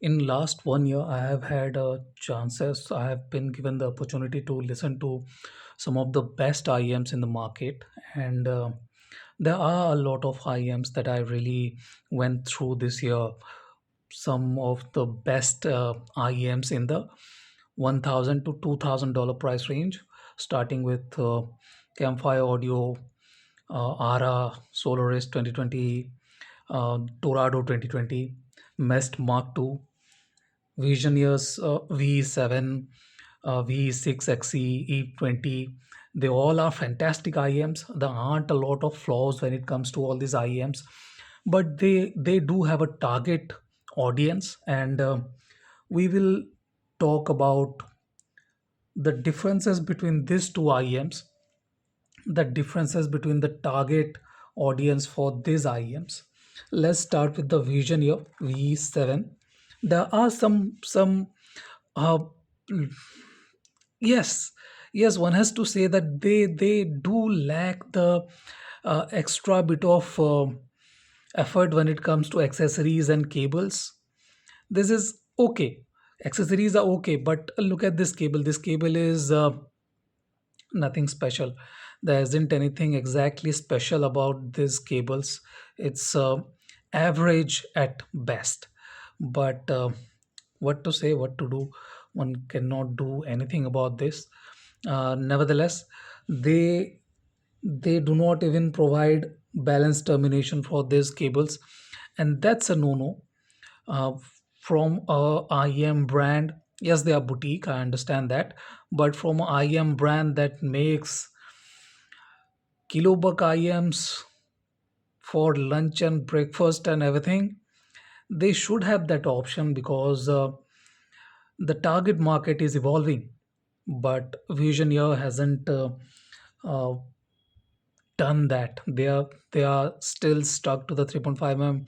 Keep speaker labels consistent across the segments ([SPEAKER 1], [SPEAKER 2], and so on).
[SPEAKER 1] In last 1 year, I have had chances. I have been given the opportunity to listen to some of the best IEMs in the market, and there are a lot of IEMs that I really went through this year. Some of the best IEMs in the $1,000 to $2,000 price range, starting with Campfire Audio, ARA, Solaris 2020, Torado 2020, MEST Mark II, Visioneers VE7, VE6XE, E20. They all are fantastic IEMs. There aren't a lot of flaws when it comes to all these IEMs, but they do have a target audience, and we will talk about the differences between these two IEMs, the differences between the target audience for these IEMs. Let's start with the vision here, V7. There are some uh, yes, yes, one has to say that they do lack the extra bit of effort when it comes to accessories and cables. This is okay. Accessories are okay, but look at this cable. This cable is nothing special. There isn't anything exactly special about these cables. It's average at best. But what to say, what to do, one cannot do anything about this. Nevertheless, they do not even provide balance termination for these cables, and that's a no-no. uh, from a IEM brand. Yes, they are boutique, I understand that, but from a IEM brand that makes kilobuck IEMs for lunch and breakfast and everything, they should have that option because the target market is evolving. But Vision here hasn't uh, done that. They are still stuck to the 3.5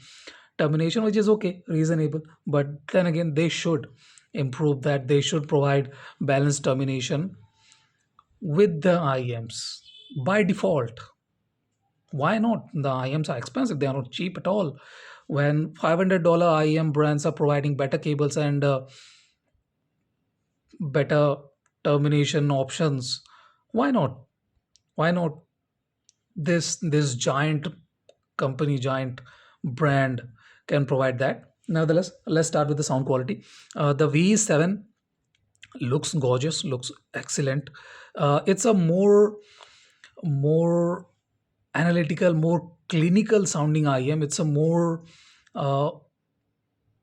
[SPEAKER 1] termination, which is okay, reasonable. But then again, they should improve that. They should provide balanced termination with the IEMs by default. Why not? The IEMs are expensive. They are not cheap at all. When $500 IEM brands are providing better cables and better termination options, why not? Why not? This giant company, giant brand can provide that. Nevertheless, let's start with the sound quality. The VE7 looks gorgeous, looks excellent. It's a more analytical, more clinical sounding IEM. It's a more uh,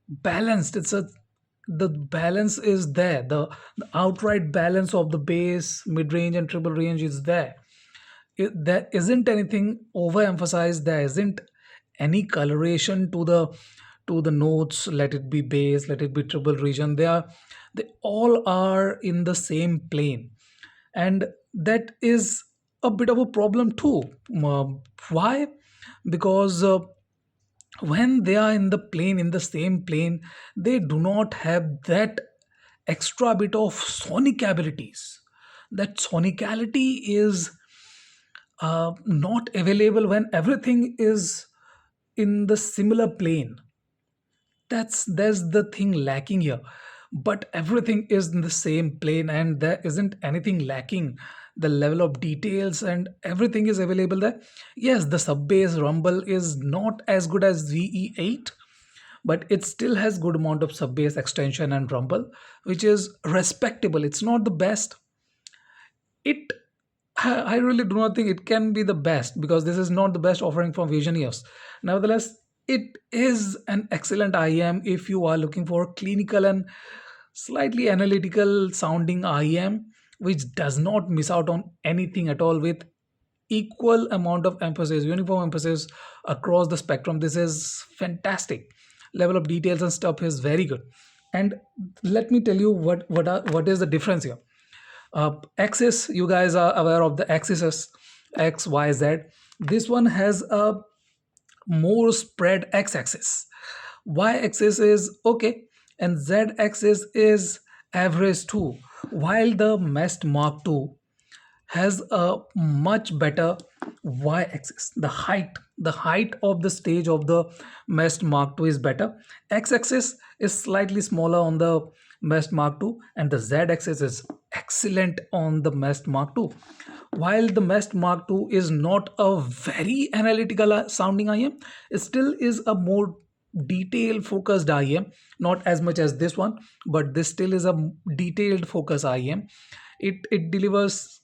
[SPEAKER 1] balanced. The balance is there. The outright balance of the bass, mid range, and treble range is there. There isn't anything overemphasized. There isn't any coloration to the notes. Let it be bass, let it be treble region. They all are in the same plane, and that is a bit of a problem too. Why? Because when they are in the plane, in the same plane, they do not have that extra bit of sonic abilities. That sonicality is not available when everything is in the similar plane. That's the thing lacking here. But everything is in the same plane, and there isn't anything lacking. The level of details and everything is available there. Yes, the sub bass rumble is not as good as VE8, but it still has good amount of sub bass extension and rumble, which is respectable. It's not the best. It I really do not think it can be the best, because this is not the best offering from Visioneers. Nevertheless, it is an excellent IEM if you are looking for clinical and slightly analytical sounding IEM, which does not miss out on anything at all, with equal amount of emphasis, uniform emphasis across the spectrum. This is fantastic. Level of details and stuff is very good. And let me tell you what is the difference here. Axis, you guys are aware of the axes, X, Y, Z. This one has a more spread x-axis. Y-axis is okay, and z-axis is average too. While the MEST Mark II has a much better y-axis. The height of the stage of the MEST Mark II is better. X-axis is slightly smaller on the MEST Mark II, and the z-axis is excellent on the MEST Mark II. While the MEST Mark II is not a very analytical sounding IEM, it still is a more detail focused IEM, not as much as this one, but this still is a detailed focus IEM. It delivers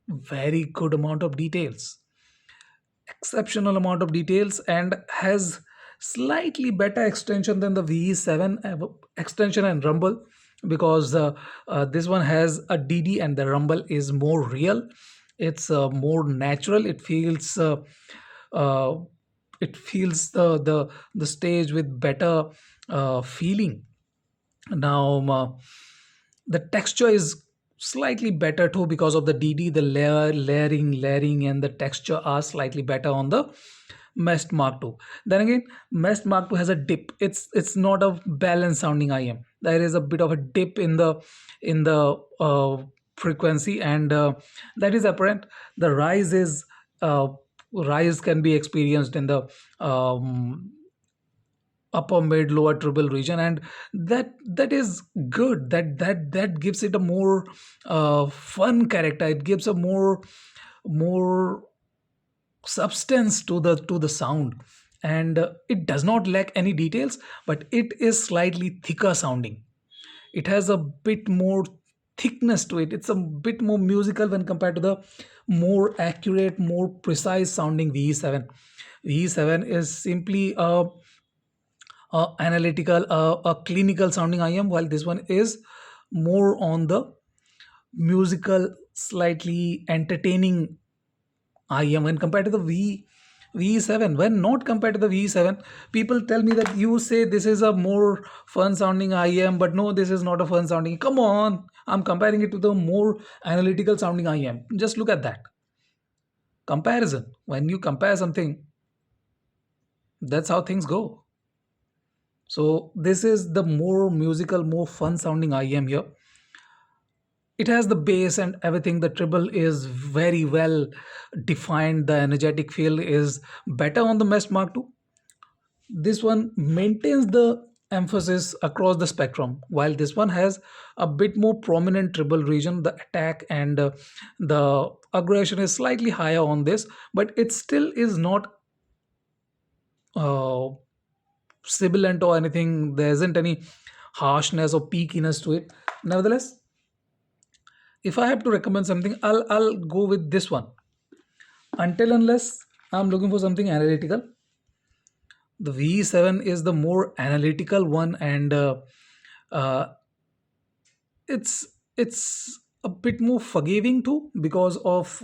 [SPEAKER 1] very good amount of details, exceptional amount of details, and has slightly better extension than the VE7 extension and rumble, because this one has a DD and the rumble is more real. It's more natural. Uh, it feels the stage with better feeling. Now, the texture is slightly better too, because of the DD. The layering, and the texture are slightly better on the MEST Mark II. Then again, MEST Mark II has a dip. It's not a balanced sounding IM. There is a bit of a dip in the frequency, and that is apparent. The uh, rise can be experienced in the upper mid lower treble region, and that is good. That gives it a more fun character. It gives a more substance to the sound, and it does not lack any details, but it is slightly thicker sounding. It has a bit more thickness to it. It's a bit more musical when compared to the more accurate, more precise sounding VE7. VE7 is simply a clinical sounding IM, while this one is more on the musical, slightly entertaining IM when compared to the VE7. When not compared to the VE7, people tell me that you say this is a more fun sounding IM, but no, this is not a fun sounding. Come on, I'm comparing it to the more analytical sounding IM. Just look at that comparison. When you compare something, that's how things go. So this is the more musical, more fun sounding IM here. It has the bass and everything. The treble is very well defined. The energetic feel is better on the MEST Mark II. This one maintains the emphasis across the spectrum, while this one has a bit more prominent treble region. The attack and the aggression is slightly higher on this, but it still is not uh, sibilant or anything. There isn't any harshness or peakiness to it. Nevertheless, if I have to recommend something, I'll go with this one. Until unless I'm looking for something analytical, the V7 is the more analytical one, and uh, it's a bit more forgiving too, because of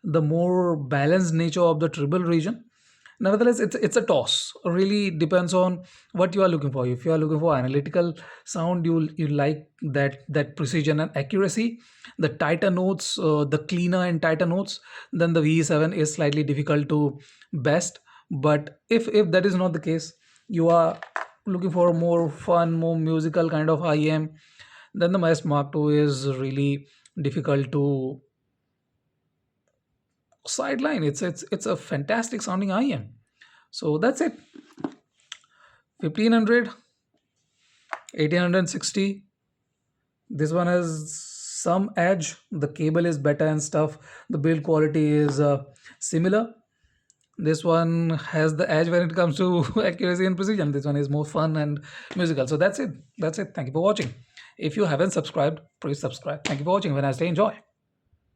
[SPEAKER 1] the more balanced nature of the tribal region. Nevertheless, it's a toss. Really depends on what you are looking for. If you are looking for analytical sound, you like that precision and accuracy, the tighter notes, the cleaner and tighter notes, then the V7 is slightly difficult to best. But if that is not the case, you are looking for a more fun, more musical kind of IM, then the MEST Mark II is really difficult to sideline. It's a fantastic sounding IM. So that's it. 1500, 1860. This one has some edge. The cable is better and stuff. The build quality is similar. This one has the edge when it comes to accuracy and precision. This one is more fun and musical. So that's it. That's it. Thank you for watching. If you haven't subscribed, please subscribe. Thank you for watching. When I say enjoy.